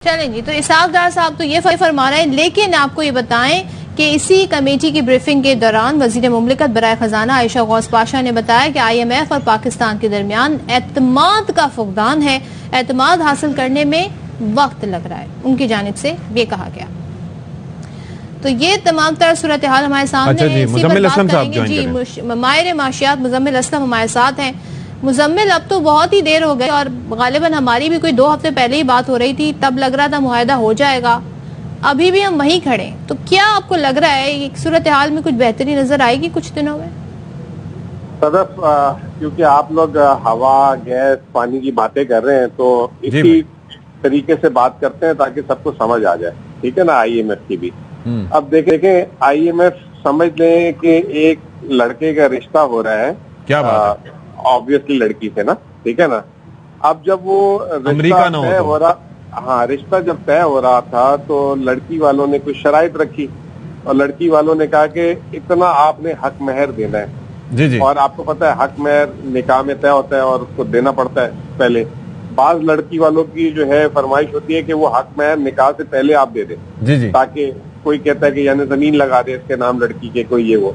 चलें जी, तो इसहाक डार साहब तो ये फरमा रहे हैं, लेकिन आपको ये बताएं कि इसी कमेटी की ब्रीफिंग के दौरान वजीर मुमलिकत बराए खजाना आयशा गौस पाशा ने बताया कि IMF और पाकिस्तान के दरमियान एतमाद का फुकदान है, एतमाद हासिल करने में वक्त लग रहा है, उनकी जानिब से ये कहा गया। तो ये तमाम तरह सूरत हाल हमारे सामने है। इसी पर बात करेंगे जी, माहिर माशियात मुजम्मिल असलम हमारे साथ हैं। मुजम्मिल, अब तो बहुत ही देर हो गई और गालिबन हमारी भी कोई 2 हफ्ते पहले ही बात हो रही थी, तब लग रहा था मुआहदा हो जाएगा, अभी भी हम वहीं खड़े, तो क्या आपको लग रहा है सूरत हाल में कुछ बेहतरी नजर आएगी कुछ दिनों में? सदफ, क्योंकि आप लोग हवा, गैस, पानी की बातें कर रहे हैं तो इसी तरीके से बात करते हैं ताकि सबको समझ आ जाए, ठीक है ना। IMF की भी अब देखें, IMF समझ लें कि एक लड़के का रिश्ता हो रहा है, क्या बात है, ऑब्वियसली लड़की से ना, ठीक है ना। अब जब वो रिश्ता तय हो रहा, हाँ, रिश्ता जब तय हो रहा था तो लड़की वालों ने कुछ शराइत रखी और लड़की वालों ने कहा कि इतना आपने हक महर देना है। जी जी। और आपको पता है हक महर निकाह में तय होता है और उसको देना पड़ता है पहले। बाज लड़की वालों की जो है फरमाइश होती है कि वो हक महर निकाह से पहले आप दे दें, जी जी, ताकि कोई कहता है कि यानी जमीन लगा दे इसके नाम लड़की के, कोई ये वो।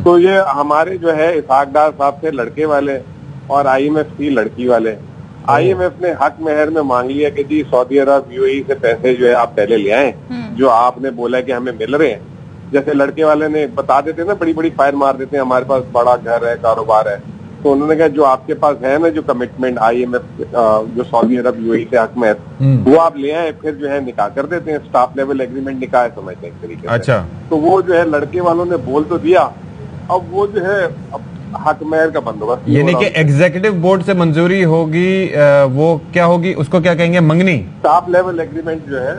तो ये हमारे जो है इसहाक डार साहब थे लड़के वाले और IMF थी लड़की वाले। IMF ने हक महर में मांग लिया कि जी सऊदी अरब, UAE से पैसे जो है आप पहले ले आए, जो आपने बोला कि हमें मिल रहे हैं। जैसे लड़के वाले ने बता देते ना, बड़ी बड़ी फायर मार देते हैं, हमारे पास बड़ा घर है, कारोबार है, तो उन्होंने कहा जो आपके पास है ना जो कमिटमेंट IMF जो सऊदी अरब, UAE से हक महर, वो आप ले आए, फिर जो है निकाह कर देते हैं, स्टाफ लेवल एग्रीमेंट निकाह समझते हैं एक तरीके से। अच्छा, तो वो जो है लड़के वालों ने बोल तो दिया, अब वो जो है हक महर का बंदोबस्त, यानी कि एग्जीक्यूटिव बोर्ड से मंजूरी होगी, वो क्या होगी, उसको क्या कहेंगे, मंगनी। टॉप लेवल एग्रीमेंट जो है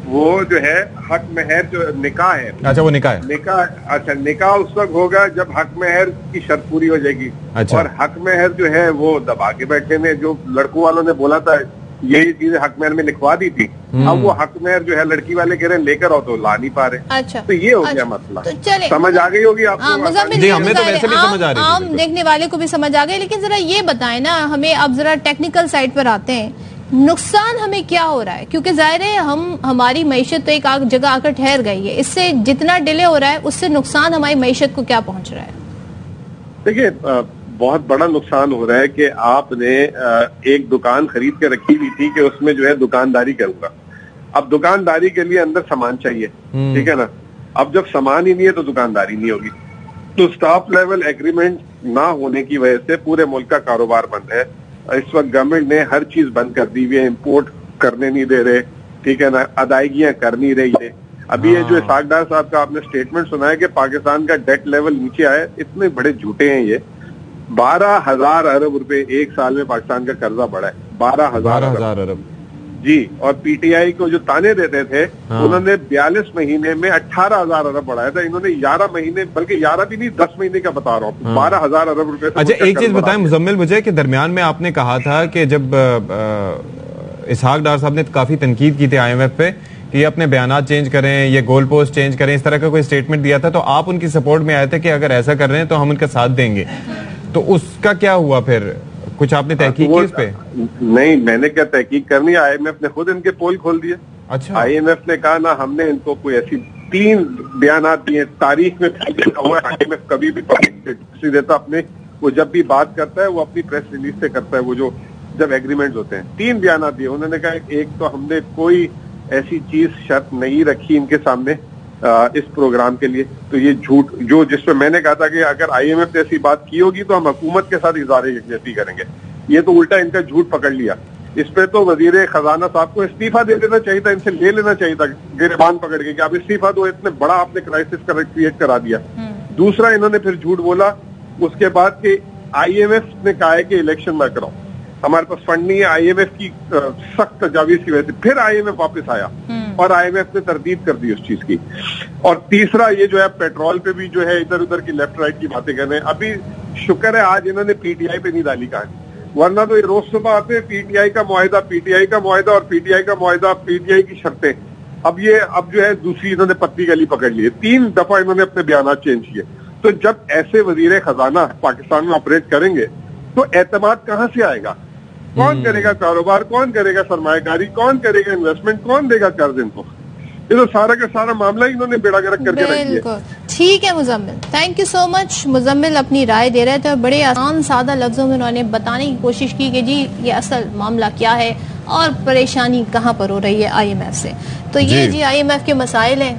वो जो है हक महर जो निकाह है, अच्छा वो निकाह है, निकाह, अच्छा निकाह उस वक्त होगा जब हक महर की शर्त पूरी हो जाएगी। अच्छा। और हक महर जो है वो दबा के बैठे ने, जो लड़कों वालों ने बोला था यही चीजें हक महर में लिखवा दी थी, अब वो हक महर जो है लड़की वाले कह रहे हैं लेकर आओ, तो ला नहीं पा रहे। अच्छा, तो ये हो गया मसला। तो समझ आ गई होगी आपको? जी, हमें तो वैसे भी समझ आ रही है, आम देखने वाले को भी समझ आ गई, लेकिन जरा ये बताएं ना हमें, अब जरा टेक्निकल साइड पर आते हैं, नुकसान हमें क्या हो रहा है? क्योंकि जाहिर है हमारी मईशत तो एक जगह आकर ठहर गई है, इससे जितना डिले हो रहा है उससे नुकसान हमारी मईशत को क्या पहुंच रहा है? देखिए, बहुत बड़ा नुकसान हो रहा है कि आपने एक दुकान खरीद के रखी हुई थी कि उसमें जो है दुकानदारी करूंगा। अब दुकानदारी के लिए अंदर सामान चाहिए, ठीक है ना। अब जब सामान ही नहीं है तो दुकानदारी नहीं होगी। तो स्टाफ लेवल एग्रीमेंट ना होने की वजह से पूरे मुल्क का कारोबार बंद है। इस वक्त गवर्नमेंट ने हर चीज बंद कर दी हुई है, इम्पोर्ट करने नहीं दे रहे, ठीक है ना, अदायगियां कर नहीं रही है। अभी ये जो इसहाक डार साहब का आपने स्टेटमेंट सुना है कि पाकिस्तान का डेट लेवल नीचे आया, इतने बड़े झूठे हैं ये। 12,000 अरब रुपए एक साल में पाकिस्तान का कर्जा बढ़ा है, 12,000 अरब जी। और PTI को जो ताने देते थे, उन्होंने 42 महीने में 18,000 अरब बढ़ाया था, इन्होंने 11 महीने, बल्कि 11 भी नहीं 10 महीने का बता रहा हूँ, 12,000 अरब रुपए। अच्छा, एक चीज बताएं मुजम्मिल मुझे कि दरमियान में आपने कहा था कि जब इसहाक डार साहब ने काफी तनकीद की थी IMF पे कि ये अपने बयानात चेंज करें, ये गोल पोस्ट चेंज करें, इस तरह का कोई स्टेटमेंट दिया था, तो आप उनकी सपोर्ट में आए थे कि अगर ऐसा कर रहे हैं तो हम उनका साथ देंगे। तो उसका क्या हुआ फिर? कुछ आपने तहकीक की उस पे? नहीं, मैंने क्या तहकीक करनी, IMF ने खुद इनके पोल खोल दिए। अच्छा। IMF ने कहा ना, हमने इनको कोई ऐसी 3 बयानात दिए तारीख में हुआ। IMF कभी भी देता अपने, वो जब भी बात करता है वो अपनी प्रेस रिलीज से करता है, वो जो जब एग्रीमेंट होते हैं। 3 बयानात दिए उन्होंने कहा, एक तो हमने कोई ऐसी चीज शर्त नहीं रखी इनके सामने इस प्रोग्राम के लिए, तो ये झूठ जो जिसपे मैंने कहा था कि अगर IMF ने ऐसी बात की होगी तो हम हुकूमत के साथ इज़हार यकजहती करेंगे, ये तो उल्टा इनका झूठ पकड़ लिया। इस पे तो वजीर खजाना साहब को इस्तीफा दे देना चाहिए था, इनसे ले लेना चाहिए था गिरबान पकड़ के कि आप इस्तीफा दो, इतने बड़ा आपने क्राइसिस क्रिएट करा दिया। दूसरा, इन्होंने फिर झूठ बोला उसके बाद कि IMF ने कहा है कि इलेक्शन ना कराओ, हमारे पास फंड नहीं है। IMF की सख्त तजावीज की वजह से फिर IMF वापस आया और IMF ने तरदीद कर दी उस चीज की। और तीसरा, ये जो है पेट्रोल पे भी जो है इधर उधर की लेफ्ट राइट की बातें कर रहे हैं। अभी शुक्र है आज इन्होंने PTI पे नहीं डाली कहानी, वरना तो ये रोज सुबह आते हैं PTI का मुआहिदा, PTI का मुआहिदा और PTI का मुआहिदा, PTI की शर्तें। अब जो है दूसरी इन्होंने पत्ती गली पकड़ ली है। 3 दफा इन्होंने अपने बयानात चेंज किए। तो जब ऐसे वजीर खजाना पाकिस्तान में ऑपरेट करेंगे तो एतमाद कहां से आएगा? कौन करेगा कारोबार, कौन करेगा सरमायाकारी, कौन करेगा इन्वेस्टमेंट, कौन देगा कर्ज इनको? ये तो सारा का सारा मामला इन्होंने बेड़ा गर्क करके रख दिया। ठीक है Muzammil, thank you so much. Muzammil अपनी राय दे रहे थे और बड़े आसान सादा लफ्जों में उन्होंने बताने की कोशिश की कि जी ये असल मामला क्या है और परेशानी कहाँ पर हो रही है IMF से। तो ये जी IMF के मसाइल हैं।